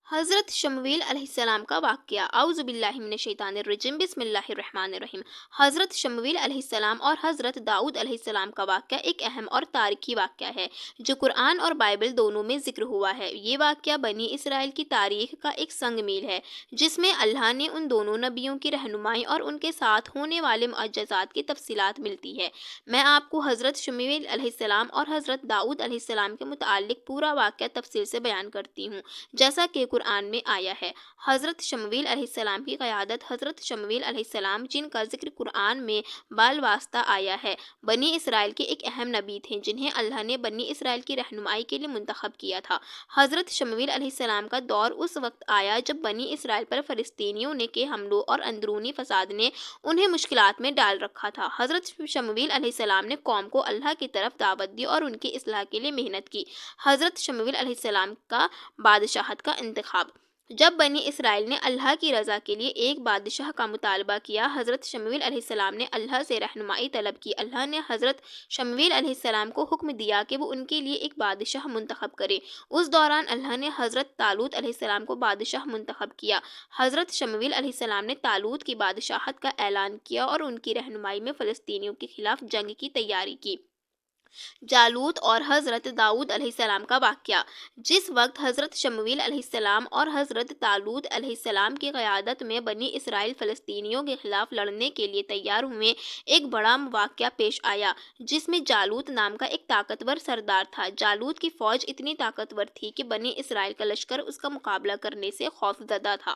حضرت شمویل علیہ السلام کا واقعہ۔ اعوذ باللہ من الشیطان الرجیم، بسم اللہ الرحمن الرحیم۔ حضرت شمویل علیہ السلام اور حضرت داؤد علیہ السلام کا واقعہ ایک اہم اور تاریخی واقعہ ہے جو قرآن اور بائبل دونوں میں ذکر ہوا ہے۔ یہ واقعہ بنی اسرائیل کی تاریخ کا ایک سنگ میل ہے جس میں اللہ نے ان دونوں نبیوں کی رہنمائی اور ان کے ساتھ ہونے والے معجزات کی تفصیلات ملتی ہے۔ میں آپ کو حضرت شمویل علیہ السلام اور حضرت داؤد علیہ السلام کے متعلق پورا واقعہ تفصیل سے بیان کرتی ہوں۔ جیسا کہ قرآن میں آیا ہے، حضرت شمویل علیہ السلام کی قیادت۔ حضرت شمویل علیہ السلام جن کا ذکر قرآن میں بال واسطہ آیا ہے، بنی اسرائیل کے ایک اہم نبی تھے جنہیں اللہ نے بنی اسرائیل کی رہنمائی کے لیے منتخب کیا تھا۔ حضرت شمویل علیہ السلام کا دور اس وقت آیا جب بنی اسرائیل پر فلسطینیوں نے کے حملوں اور اندرونی فساد نے انہیں مشکلات میں ڈال رکھا تھا۔ حضرت شمویل علیہ السلام نے قوم کو اللہ کی طرف دعوت دی اور ان کی اصلاح کے لیے محنت کی۔ حضرت شمویل علیہ السلام کا بادشاہت کا انتخاب۔ جب بنی اسرائیل نے اللہ کی رضا کے لیے ایک بادشاہ کا مطالبہ کیا، حضرت شمویل علیہ السلام نے اللہ سے رہنمائی طلب کی۔ اللہ نے حضرت شمویل علیہ السلام کو حکم دیا کہ وہ ان کے لیے ایک بادشاہ منتخب کرے۔ اس دوران اللہ نے حضرت طالوت علیہ السلام کو بادشاہ منتخب کیا۔ حضرت شمویل علیہ السلام نے طالوت کی بادشاہت کا اعلان کیا اور ان کی رہنمائی میں فلسطینیوں کے خلاف جنگ کی تیاری کی۔ جالوت اور حضرت داؤد علیہ السلام کا واقعہ۔ جس وقت حضرت شمویل علیہ السلام اور حضرت طالوت علیہ السلام کی قیادت میں بنی اسرائیل فلسطینیوں کے خلاف لڑنے کے لیے تیار ہوئے، ایک بڑا واقعہ پیش آیا جس میں جالوت نام کا ایک طاقتور سردار تھا۔ جالوت کی فوج اتنی طاقتور تھی کہ بنی اسرائیل کا لشکر اس کا مقابلہ کرنے سے خوفزدہ تھا۔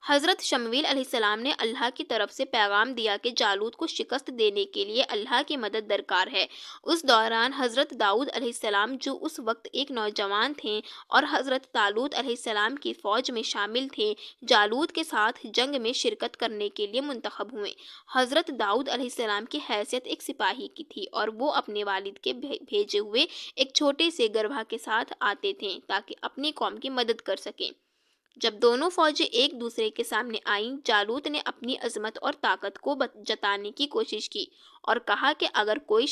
حضرت شمویل علیہ السلام نے اللہ کی طرف سے پیغام دیا کہ جالوت کو شکست دینے کے لیے اللہ کی مدد درکار ہے۔ اس دوران حضرت داؤد علیہ السلام جو اس وقت ایک نوجوان تھے اور حضرت طالوت علیہ السلام کی فوج میں شامل تھے، جالوت کے ساتھ جنگ میں شرکت کرنے کے لیے منتخب ہوئے۔ حضرت داؤد علیہ السلام کی حیثیت ایک سپاہی کی تھی اور وہ اپنے والد کے بھیجے ہوئے ایک چھوٹے سے گروہ کے ساتھ آتے تھے تاکہ اپنی قوم کی مدد کر سکیں۔ جب دونوں فوجیں ایک دوسرے کے سامنے آئیں، جالوت نے اپنی عظمت اور طاقت کو جتانے کی کوشش کی اور کہا کہ اگر کوئی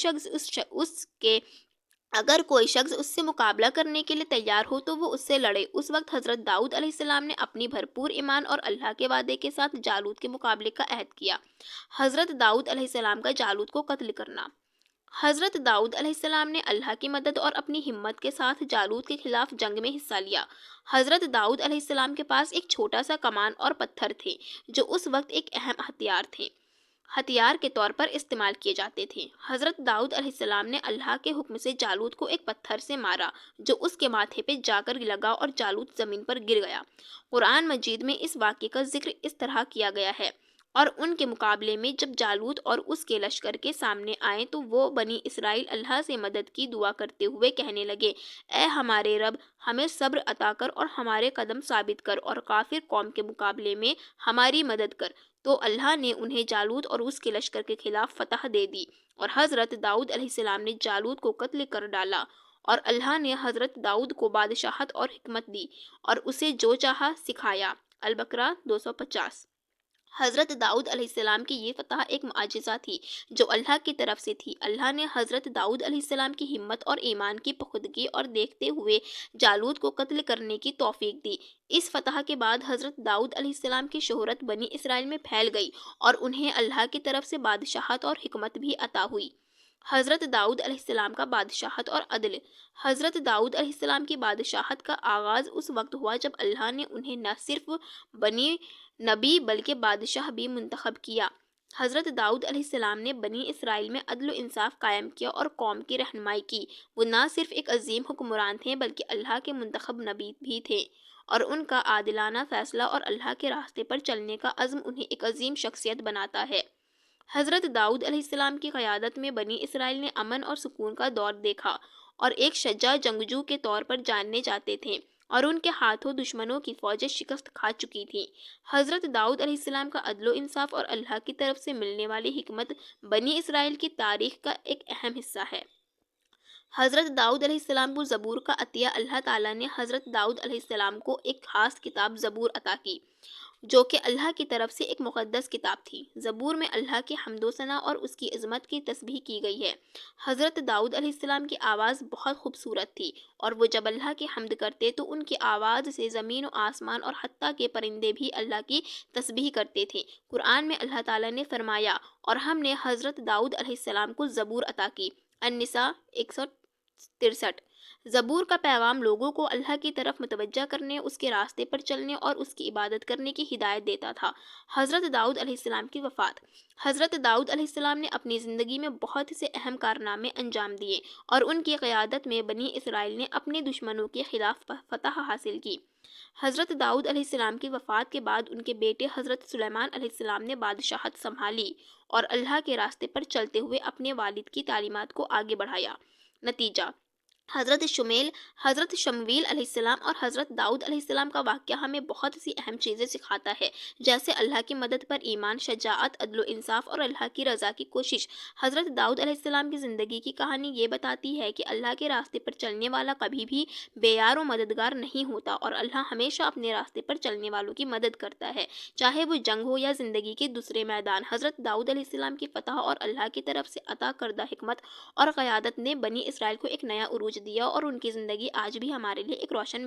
شخص اس سے مقابلہ کرنے کے لیے تیار ہو تو وہ اس سے لڑے۔ اس وقت حضرت داؤد علیہ السلام نے اپنی بھرپور ایمان اور اللہ کے وعدے کے ساتھ جالوت کے مقابلے کا عہد کیا۔ حضرت داؤد علیہ السلام کا جالوت کو قتل کرنا۔ حضرت داؤد علیہ السلام نے اللہ کی مدد اور اپنی ہمت کے ساتھ جالوت کے خلاف جنگ میں حصہ لیا۔ حضرت داؤد علیہ السلام کے پاس ایک چھوٹا سا کمان اور پتھر تھے جو اس وقت ایک اہم ہتھیار کے طور پر استعمال کیے جاتے تھے۔ حضرت داؤد علیہ السلام نے اللہ کے حکم سے جالوت کو ایک پتھر سے مارا جو اس کے ماتھے پہ جا کر لگا اور جالوت زمین پر گر گیا۔ قرآن مجید میں اس واقعے کا ذکر اس طرح کیا گیا ہے، اور ان کے مقابلے میں جب جالوت اور اس کے لشکر کے سامنے آئے تو وہ بنی اسرائیل اللہ سے مدد کی دعا کرتے ہوئے کہنے لگے، اے ہمارے رب، ہمیں صبر عطا کر اور ہمارے قدم ثابت کر اور کافر قوم کے مقابلے میں ہماری مدد کر۔ تو اللہ نے انہیں جالوت اور اس کے لشکر کے خلاف فتح دے دی اور حضرت داؤد علیہ السلام نے جالوت کو قتل کر ڈالا، اور اللہ نے حضرت داؤد کو بادشاہت اور حکمت دی اور اسے جو چاہا سکھایا۔ البقرہ 250۔ حضرت داؤد علیہ السلام کی یہ فتح ایک معجزہ تھی جو اللہ کی طرف سے تھی۔ اللہ نے حضرت داؤد علیہ السلام کی ہمت اور ایمان کی پختگی اور دیکھتے ہوئے جالوت کو قتل کرنے کی توفیق دی۔ اس فتح کے بعد حضرت داؤد علیہ السلام کی شہرت بنی اسرائیل میں پھیل گئی اور انہیں اللہ کی طرف سے بادشاہت اور حکمت بھی عطا ہوئی۔ حضرت داؤد علیہ السلام کا بادشاہت اور عدل۔ حضرت داؤد علیہ السلام کی بادشاہت کا آغاز اس وقت ہوا جب اللہ نے انہیں نہ صرف بنی نبی بلکہ بادشاہ بھی منتخب کیا۔ حضرت داؤد علیہ السلام نے بنی اسرائیل میں عدل و انصاف قائم کیا اور قوم کی رہنمائی کی۔ وہ نہ صرف ایک عظیم حکمران تھے بلکہ اللہ کے منتخب نبی بھی تھے، اور ان کا عادلانہ فیصلہ اور اللہ کے راستے پر چلنے کا عزم انہیں ایک عظیم شخصیت بناتا ہے۔ حضرت داؤد علیہ السلام کی قیادت میں بنی اسرائیل نے امن اور سکون کا دور دیکھا اور ایک شجاع جنگجو کے طور پر جانے جاتے تھے، اور ان کے ہاتھوں دشمنوں کی فوجیں شکست کھا چکی تھیں۔ حضرت داؤد علیہ السلام کا عدل و انصاف اور اللہ کی طرف سے ملنے والی حکمت بنی اسرائیل کی تاریخ کا ایک اہم حصہ ہے۔ حضرت داؤد علیہ السلام کو زبور کا عطیہ اللہ تعالیٰ نے حضرت داؤد علیہ السلام کو ایک خاص کتاب زبور عطا کی، جو کہ اللہ کی طرف سے ایک مقدس کتاب تھی۔ زبور میں اللہ کی حمد و ثنا اور اس کی عظمت کی تسبیح کی گئی ہے۔ حضرت داؤد علیہ السلام کی آواز بہت خوبصورت تھی، اور وہ جب اللہ کی حمد کرتے تو ان کی آواز سے زمین و آسمان اور حتیٰ کے پرندے بھی اللہ کی تسبیح کرتے تھے۔ قرآن میں اللہ تعالیٰ نے فرمایا، اور ہم نے حضرت داؤد علیہ السلام کو زبور عطا کی۔ النساء 163۔ زبور کا پیغام لوگوں کو اللہ کی طرف متوجہ کرنے، اس کے راستے پر چلنے اور اس کی عبادت کرنے کی ہدایت دیتا تھا۔ حضرت داؤد علیہ السلام کی وفات۔ حضرت داؤد علیہ السلام نے اپنی زندگی میں بہت سے اہم کارنامے انجام دیے، اور ان کی قیادت میں بنی اسرائیل نے اپنے دشمنوں کے خلاف فتح حاصل کی۔ حضرت داؤد علیہ السلام کی وفات کے بعد ان کے بیٹے حضرت سلیمان علیہ السلام نے بادشاہت سنبھالی اور اللہ کے راستے پر چلتے ہوئے اپنے والد کی تعلیمات کو آگے بڑھایا۔ نتیجہ: حضرت شمویل علیہ السلام اور حضرت داؤد علیہ السلام کا واقعہ ہمیں بہت سی اہم چیزیں سکھاتا ہے، جیسے اللہ کی مدد پر ایمان، شجاعت، عدل و انصاف اور اللہ کی رضا کی کوشش۔ حضرت داؤد علیہ السلام کی زندگی کی کہانی یہ بتاتی ہے کہ اللہ کے راستے پر چلنے والا کبھی بھی بے یار و مددگار نہیں ہوتا، اور اللہ ہمیشہ اپنے راستے پر چلنے والوں کی مدد کرتا ہے، چاہے وہ جنگ ہو یا زندگی کے دوسرے میدان۔ حضرت داؤد علیہ السلام کی فتح اور اللہ کی طرف سے عطا کردہ حکمت اور قیادت نے بنی اسرائیل کو ایک نیا عروج دیا، اور ان کی زندگی آج بھی ہمارے لیے ایک روشن